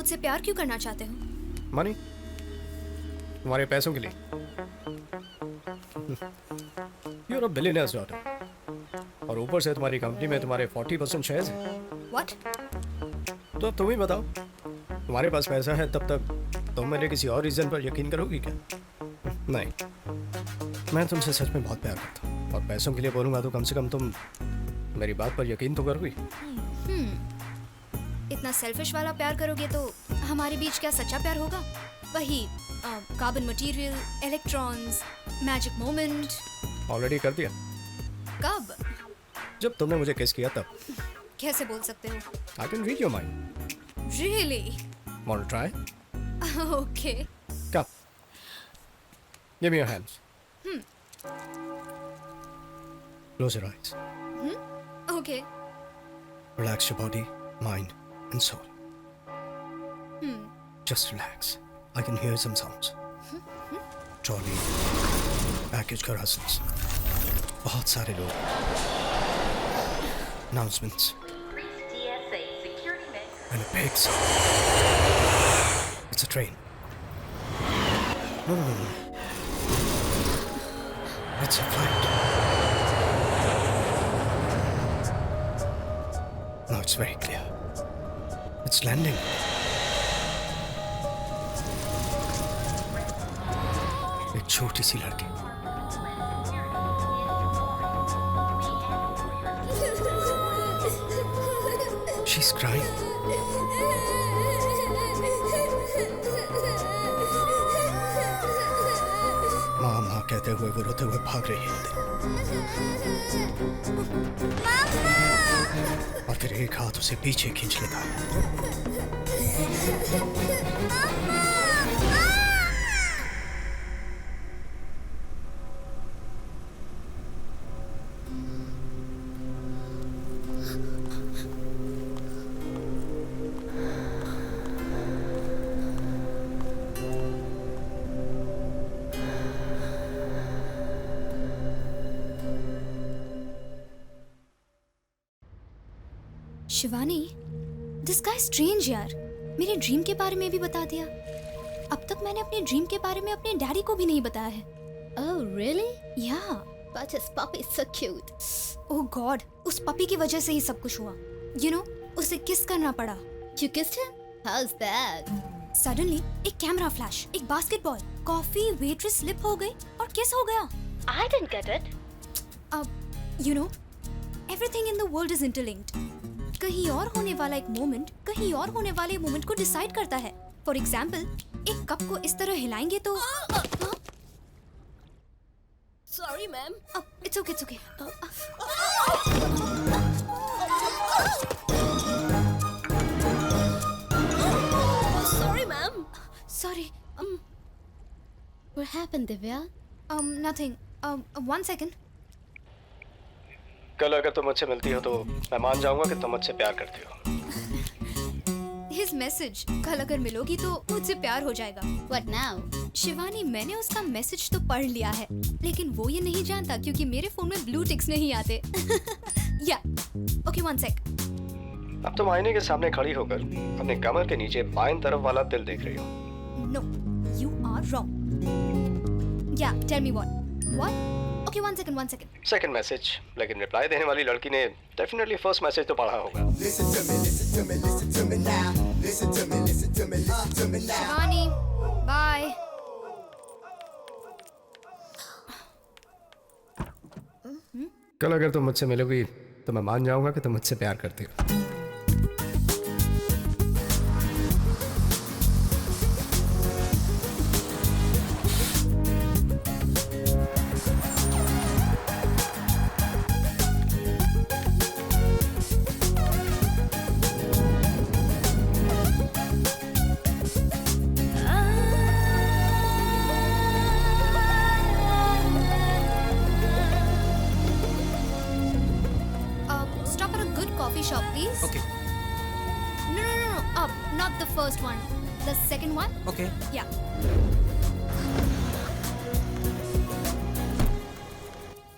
मुझसे प्यार क्यों करना चाहते हो? मनी, तुम्हारे पैसों के लिए। You are a billionaire's daughter, और ऊपर से तुम्हारी कंपनी में तुम्हारे 40% शेयर्स हैं। What? तो अब तुम ही बताओ, तुम्हारे पास पैसा है तब तक तुम मेरे किसी और रीज़न पर यकीन करोगी क्या? नहीं, मैं तुमसे सच में बहुत प्यार करता हूँ, और पैसों के लिए बोलूँगा तो कम से कम तुम मेरी बात पर यकीन तो करोगी। इतना सेल्फिश वाला प्यार करोगे तो हमारे बीच क्या सच्चा प्यार होगा? वही carbon material, electrons, magic moment. Already कर दिया। कब? जब तुमने मुझे किस किया तब। कैसे बोल सकते हो? I can read your mind. Really? Want to try? Okay. Come. Give me your hands. Close your eyes. Okay. Relax your body, mind, and soul. Just relax. I can hear some sounds. Trolley, package car hustles. बहुत सारे लोग. Announcements. And a big sound. It's a train. No. It's a flight. Now it's very clear. It's landing. एक छोटी सी लड़की. She's crying. माँ कहते हुए वो रोते हुए भाग रही है. और फिर एक हाथ उसे पीछे खींच लेता है. शिवानी, दिस गाय स्ट्रेंज यार। मेरे ड्रीम के बारे में भी बता दिया। अब तक मैंने अपने ड्रीम के बारे में अपने डैडी को भी नहीं बताया है। Oh, really? Yeah. But his puppy is so cute. Oh God, उस पपी की वजह से ही सब कुछ हुआ। You know, उसे किस करना पड़ा। You kissed him? How's that? Suddenly, एक कैमरा फ्लैश, एक बास्केटबॉल, कॉफी, वेट्रेस स्लिप हो गई और किस हो गया। I didn't get it. You know, everything in the world is interlinked. कहीं और होने वाला एक मोमेंट कहीं और होने वाले मोमेंट को डिसाइड करता है। फॉर एग्जाम्पल, एक कप को इस तरह हिलाएंगे तो Sorry, ma'am. It's okay, it's okay. Sorry, ma'am. Sorry. What happened, Divya? Nothing. One second. कल अगर तुम मुझसे मिलती हो तो मैं मान जाऊंगा कि तुम मुझसे प्यार करती हो. हिज मैसेज, कल अगर मिलोगी तो मुझसे प्यार हो जाएगा। What now? शिवानी, मैंने उसका मैसेज तो पढ़ लिया है, लेकिन वो ये नहीं जानता क्योंकि मेरे फोन में ब्लू टिक्स नहीं आते। या ओके, वन सेक। अब तुम आईने के सामने खड़ी होकर अपने कमर के नीचे बाएं तरफ वाला तिल देख रही हो. No, you are wrong. Yeah tell me what? Okay, one second. Second message, लेकिन रिप्लाई देने वाली लड़की ने डेफिनेटली फर्स्ट मैसेज तो पढ़ा होगा. शिवानी, बाय। कल अगर तुम मुझसे मिलोगी तो मैं मान जाऊंगा कि तुम मुझसे प्यार करती हो. Stop at a good coffee shop, please. Okay. No. Not the first one. The second one? Okay. Yeah.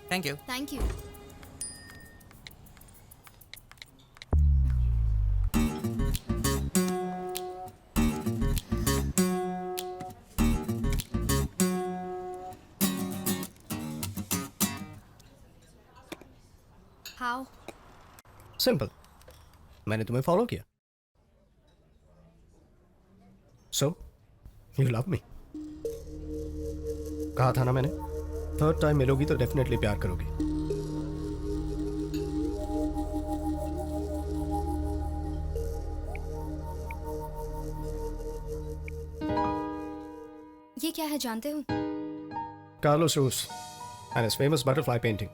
Thank you. Thank you. How? Simple, मैंने तुम्हें फॉलो किया। So you love me. कहा था ना मैंने, थर्ड टाइम मिलोगी तो definitely प्यार करोगी। ये क्या है जानते हो? कार्लोस रूस and his famous butterfly painting,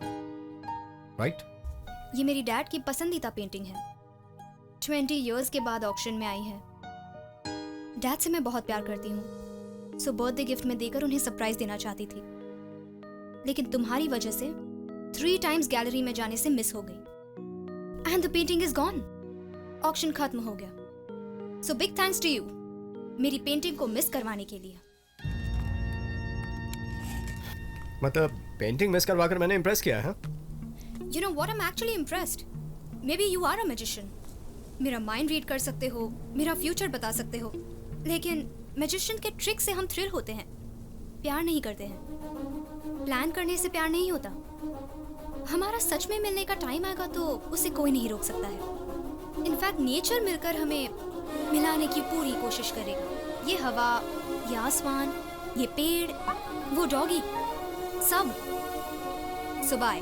right? ये मेरी डैड की पसंदीदा पेंटिंग है। 20 इयर्स के बाद ऑक्शन में आई है। डैड से मैं बहुत प्यार करती हूँ, सो बर्थडे गिफ्ट में देकर उन्हें सरप्राइज देना चाहती थी, लेकिन तुम्हारी वजह से 3 टाइम्स गैलरी में जाने से मिस हो गई and the painting is gone. Auction खत्म हो गया। So big thanks to you मेरी पेंटिंग को मिस करवाने के लिए। मतलब पेंटिंग मिस करवाकर मैंने इम्प्रेस किया है? You know what? I'm actually impressed. Maybe you are a magician. मेरा माइंड रीड कर सकते हो, मेरा फ्यूचर बता सकते हो, लेकिन मैजिशियन के ट्रिक से हम थ्रिल होते हैं, प्यार नहीं करते हैं। प्लान करने से प्यार नहीं होता। हमारा सच में मिलने का टाइम आएगा तो उसे कोई नहीं रोक सकता है। इनफैक्ट नेचर मिलकर हमें मिलाने की पूरी कोशिश करेगा। ये हवा, ये आसमान, ये पेड़, वो डॉगी, सब। सो बाय।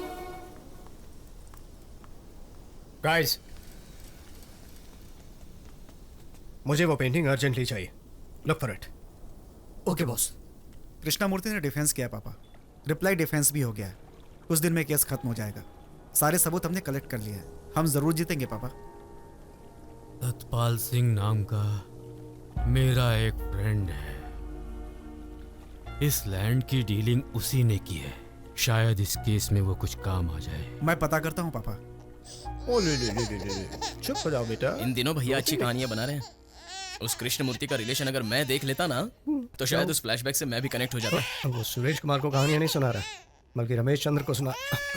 गाइस, मुझे वो पेंटिंग अर्जेंटली चाहिए। Look for it. Okay boss. Krishnamurthy ने डिफेंस किया पापा, रिप्लाई डिफेंस भी हो गया है। कुछ दिन में केस खत्म हो जाएगा। सारे सबूत हमने कलेक्ट कर लिए हैं। हम जरूर जीतेंगे पापा। सतपाल सिंह नाम का मेरा एक फ्रेंड है। इस लैंड की डीलिंग उसी ने की है। शायद इस केस में वो कुछ काम आ जाए। मैं पता करता हूँ पापा। ओ ले, चुप हो जाओ बेटा। इन दिनों भैया अच्छी कहानियां बना रहे हैं। उस कृष्णमूर्ति का रिलेशन अगर मैं देख लेता ना तो शायद उस फ्लैशबैक से मैं भी कनेक्ट हो जाता। वो सुरेश कुमार को कहानियां नहीं सुना रहा, बल्कि रमेश चंद्र को सुना।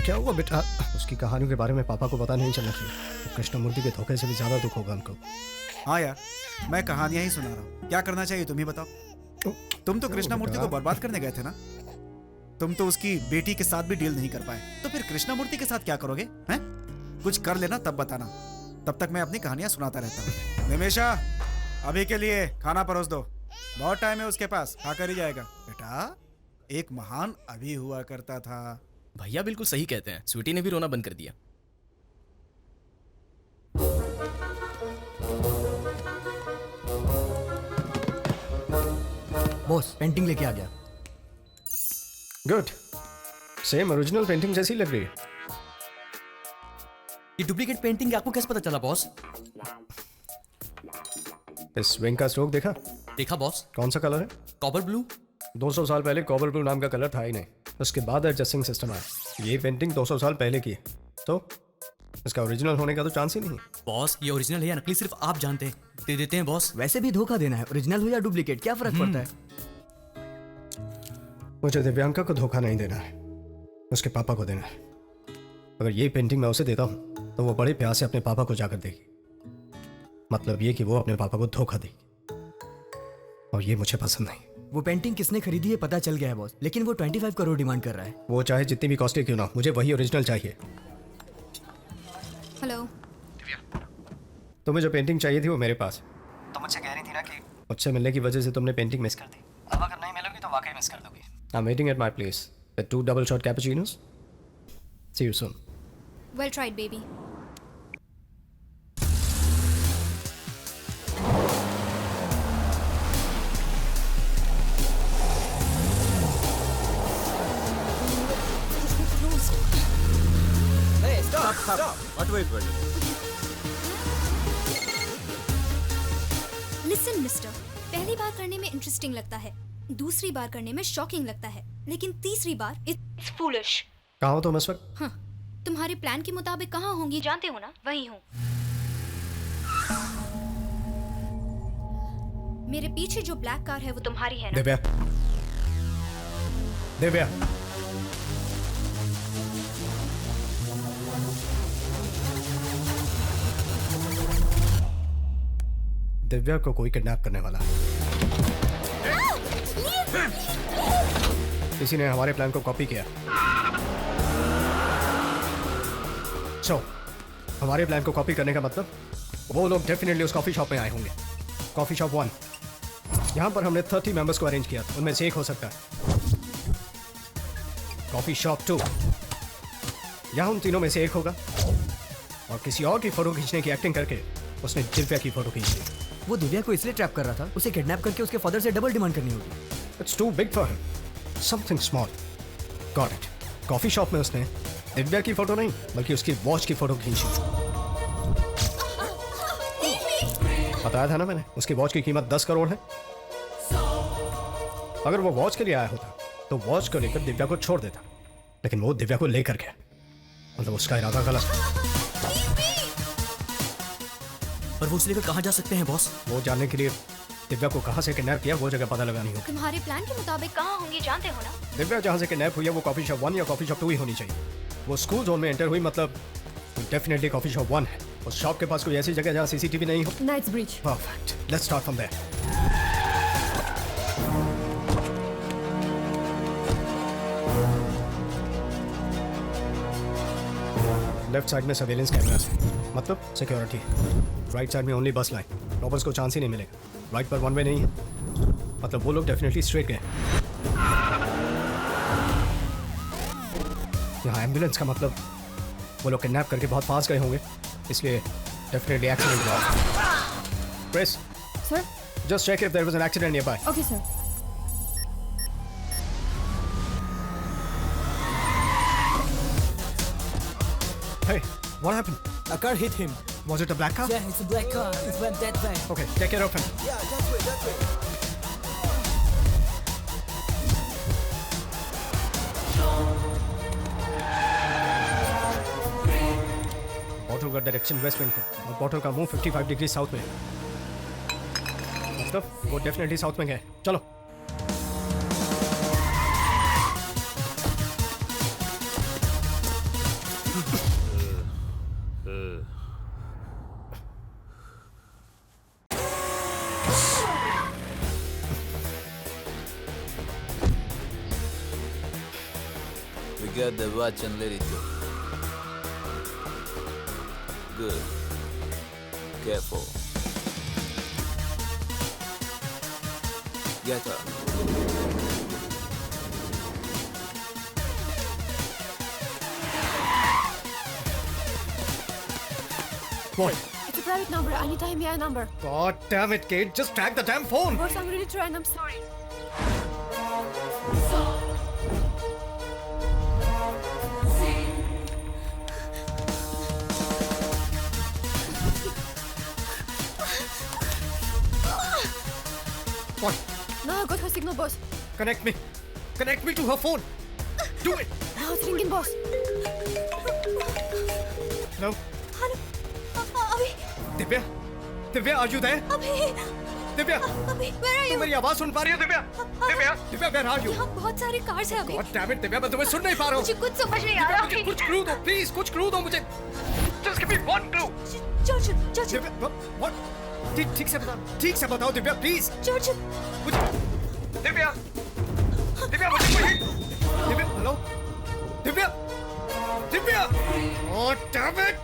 क्या हुआ बेटा? उसकी कहानियों के बारे में पापा को पता नहीं चलना चाहिए। तो कृष्णमूर्ति के धोखे से भी ज्यादा दुख होगा उनको। हाँ यार, मैं कहानियां ही सुना रहा हूँ। क्या करना चाहिए तुम ही बताओ। तुम तो कृष्णामूर्ति को बर्बाद करने गए थे ना। तुम तो उसकी बेटी के साथ भी डील नहीं कर पाए, तो फिर कृष्णामूर्ति के साथ क्या करोगे? हैं? कुछ कर लेना तब बताना। तब तक मैं अपनी कहानियां सुनाता रहता हूँ। निमेशा, अभी के लिए खाना परोस दो। बहुत टाइम है उसके पास, खाकर ही जाएगा। बेटा, एक महान अभी हुआ करता था। भैया बिल्कुल सही कहते हैं। स्वीटी ने भी रोना बंद कर दिया। बॉस, पेंटिंग लेके आ गया। गुड, सेम ओरिजिनल पेंटिंग जैसी लग रही है। ये डुप्लीकेट पेंटिंग आपको कैसे पता चला बॉस? इस विंग का स्ट्रोक देखा? देखा बॉस। कौन सा कलर है? Copper blue. 200 साल पहले कॉपर ब्लू नाम का कलर था ही नहीं। उसके बाद एडजस्टिंग सिस्टम आया। ये पेंटिंग 200 साल पहले की है, तो इसका ओरिजिनल होने का तो चांस ही नहीं। बॉस, ये ओरिजिनल है या नकली सिर्फ आप जानते हैं। दे देते हैं बॉस। वैसे भी धोखा देना है, ओरिजिनल हो या डुप्लीकेट क्या फर्क पड़ता है? मुझे दिव्यांका को धोखा नहीं देना है, उसके पापा को देना है। अगर ये पेंटिंग मैं उसे देता हूँ तो वो बड़े प्यार से अपने पापा को जाकर देगी। मतलब ये कि वो अपने पापा को धोखा देगी, और ये मुझे पसंद नहीं। वो पेंटिंग किसने खरीदी है पता चल गया है बॉस, लेकिन वो 25 करोड़ डिमांड कर रहा है। वो चाहे जितनी भी कॉस्टली क्यों ना, मुझे वही ओरिजिनल चाहिए। हेलो। तुम्हें जो पेंटिंग चाहिए थी वो मेरे पास। तो मुझसे कह रही थी ना कि मुझसे मिलने की वजह से तुमने पेंटिंग मिस कर दी। अब अगर नहीं मिलोगी तो वाकई मिस कर दोगी। I am waiting at my place with 2 double shot cappuccinos. See you soon. Well tried baby. Listen mister, पहली बार करने में इंटरेस्टिंग लगता है, दूसरी बार करने में शॉकिंग लगता है, लेकिन तीसरी बार इट्स फूलिश। कहाँ हो तुम इस वक्त? हाँ, तुम्हारे प्लान के मुताबिक कहाँ होंगी जानते हो ना? वही हूँ। मेरे पीछे जो ब्लैक कार है वो तुम्हारी है ना? दिव्या, दिव्या, दिव्या को कोई किडनैप करने वाला है। किसी ने हमारे प्लान को कॉपी किया। सो हमारे प्लान को कॉपी करने का मतलब वो लोग डेफिनेटली उस कॉफ़ी शॉप में आए होंगे। कॉफ़ी शॉप 1, यहाँ पर हमने 30 मेंबर्स को अरेंज किया, उनमें से एक हो सकता है। कॉफ़ी शॉप 2, यहाँ उन तीनों में से एक होगा और किसी और की फ़ोटो खींचने की एक्टिंग करके उसने दिव्या की फ़ोटो खींच ली। वो दिव्या को इसलिए ट्रैप कर रहा था, उसे किडनैप करके उसके फादर से डबल डिमांड करनी होगी। It's too big for him, something small. Got it. Coffee shop में उसने दिव्या की फ़ोटो नहीं बल्कि उसकी वॉच की फ़ोटो खींची। बताया था ना मैंने, उसकी वॉच की कीमत 10 करोड़ है। अगर वो वॉच के लिए आया होता तो वॉच को लेकर दिव्या को छोड़ देता, लेकिन वो दिव्या को लेकर गया, मतलब उसका इरादा गलत था। पर वो उसे लेकर कहाँ जा सकते हैं बॉस? वो जानने के लिए दिव्या को कहाँ से किडनैप किया वो जगह पता लगानी होगी। तुम्हारे प्लान के मुताबिक कहाँ होंगी जानते हो ना? दिव्या जहाँ से किडनैप हुई है वो कॉफी शॉप 1 या कॉफी शॉप 2 ही होनी चाहिए। वो स्कूल जोन में एंटर हुई, मतलब डेफिनेटली कॉफी शॉप 1 है। उस शॉप के पास कोई ऐसी जगह जहाँ सीसीटीवी नहीं हो। Knightsbridge. Perfect, let's start from there. Left side में सर्वेलेंस कैमरास है, मतलब सिक्योरिटी है। राइट साइड में ओनली बस लाइन, रॉबर्स को चांस ही नहीं मिलेगा। राइट पर 1 वे नहीं है, मतलब वो लोग डेफिनेटली स्ट्रेट गए। यहाँ एम्बुलेंस का मतलब वो लोग किडनैप करके बहुत पास गए होंगे, इसलिए डेफिनेटली एक्सीडेंट हुआ। Press sir. Just check if there was an accident nearby. Okay sir. Hey, what happened? A car hit him. Was it a black car? Yeah, it's a black car. It went that way. Okay, take care of him. Yeah, that way, that way. Bottle का direction waste wing है और bottle का मुंह 55 degree south में है, मतलब वो definitely south में गए। चलो। We got the watch and let it go. Good. Careful. Get up. What? It's a private number. I need to IMEI number. God damn it, Kate! Just track the damn phone. Boss, I'm really trying. I'm sorry. What? Now I got her signal, boss. Connect me. Connect me to her phone. Do it. Now it's ringing, boss. Hello? Hello अभी Divya? Divya, are you there? अभी दिव्या? अभी where are तुम you? मेरी आवाज सुन पा रही हो Divya? Divya? Divya, where are you? यहाँ बहुत सारे कार्स हैं अभी। God damn it, दिव्या, मैं तुम्हें सुन नहीं पा रहा हूँ। मुझे कुछ समझ नहीं आ रहा। मुझे कुछ क्लू दो, प्लीज कुछ क्लू दो मुझे। Just give me one clue. Churchill Churchill Divya, what? ठीक से बताओ दिव्या, प्लीज। चर्चिल मुझे दिव्या, दिव्या मुझे कोई Divya, hello Divya, Divya, oh damn it!